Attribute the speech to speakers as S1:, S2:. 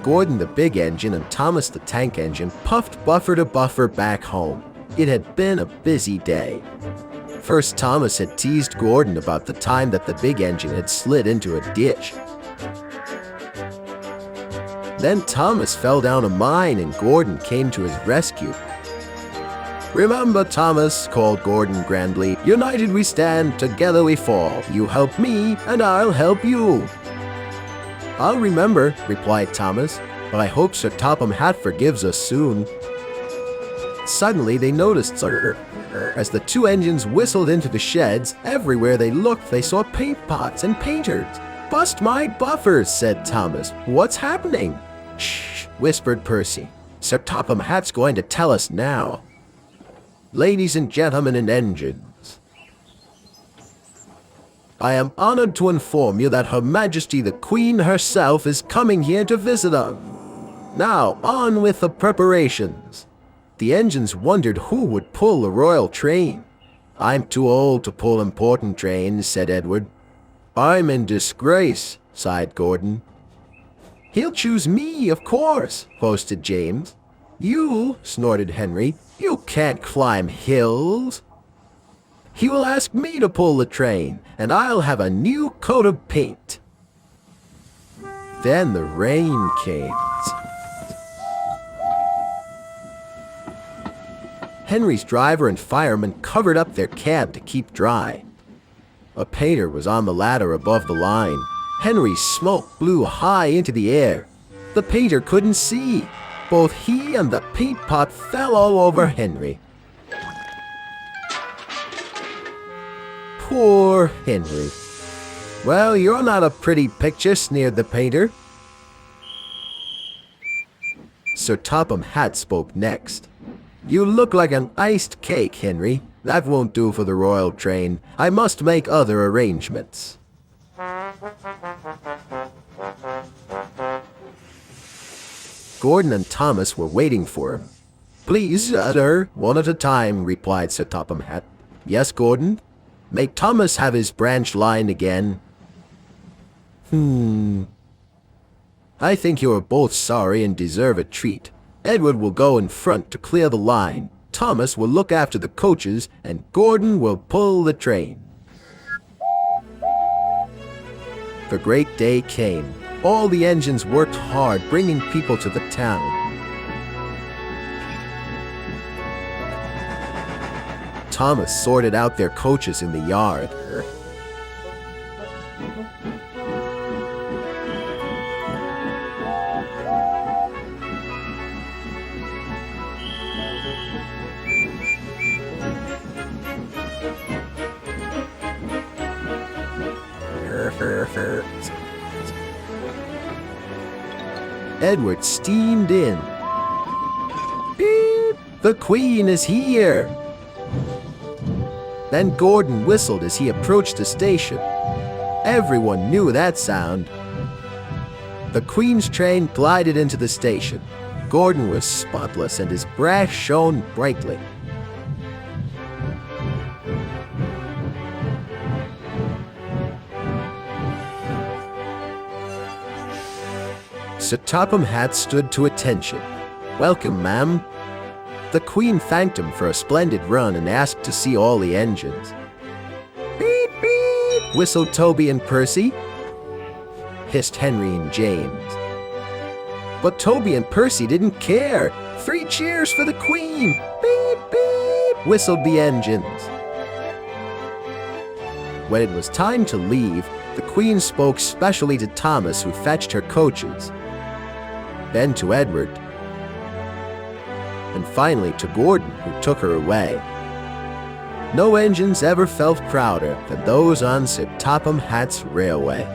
S1: Gordon the big engine and Thomas the tank engine puffed buffer to buffer back home. It had been a busy day. First, Thomas had teased Gordon about the time that the big engine had slid into a ditch. Then Thomas fell down a mine and Gordon came to his rescue. "Remember, Thomas," called Gordon grandly, "united we stand, together we fall. You help me, and I'll help you." "I'll remember," replied Thomas, "but I hope Sir Topham Hatt forgives us soon." Suddenly they noticed Sir. As the two engines whistled into the sheds, everywhere they looked they saw paint pots and painters. "Bust my buffers," said Thomas. "What's happening?" "Shh," whispered Percy. "Sir Topham Hatt's going to tell us now." "Ladies and gentlemen and engines, I am honored to inform you that Her Majesty the Queen herself is coming here to visit us. Now, on with the preparations." The engines wondered who would pull the royal train. "I'm too old to pull important trains," said Edward. "I'm in disgrace," sighed Gordon. "He'll choose me, of course," boasted James. "You," snorted Henry, "you can't climb hills." "He will ask me to pull the train, and I'll have a new coat of paint." Then the rain came. Henry's driver and fireman covered up their cab to keep dry. A painter was on the ladder above the line. Henry's smoke blew high into the air. The painter couldn't see. Both he and the paint pot fell all over Henry. Poor Henry. "Well, you're not a pretty picture," sneered the painter. Sir Topham Hatt spoke next. "You look like an iced cake, Henry. That won't do for the royal train. I must make other arrangements." Gordon and Thomas were waiting for him. "Please, sir, one at a time," replied Sir Topham Hatt. "Yes, Gordon? Make Thomas have his branch line again." "I think you are both sorry and deserve a treat. Edward will go in front to clear the line. Thomas will look after the coaches, and Gordon will pull the train." The great day came. All the engines worked hard, bringing people to the town. Thomas sorted out their coaches in the yard. Edward steamed in. "Beep! The Queen is here!" Then Gordon whistled as he approached the station. Everyone knew that sound. The Queen's train glided into the station. Gordon was spotless and his brass shone brightly. Sir Topham Hatt stood to attention. "Welcome, ma'am." The Queen thanked him for a splendid run and asked to see all the engines. "Beep, beep," whistled Toby and Percy. Hissed Henry and James. But Toby and Percy didn't care. "3 cheers for the Queen!" "Beep, beep," whistled the engines. When it was time to leave, the Queen spoke specially to Thomas, who fetched her coaches. Then to Edward, and finally to Gordon, who took her away. No engines ever felt prouder than those on Sir Topham Hatt's railway.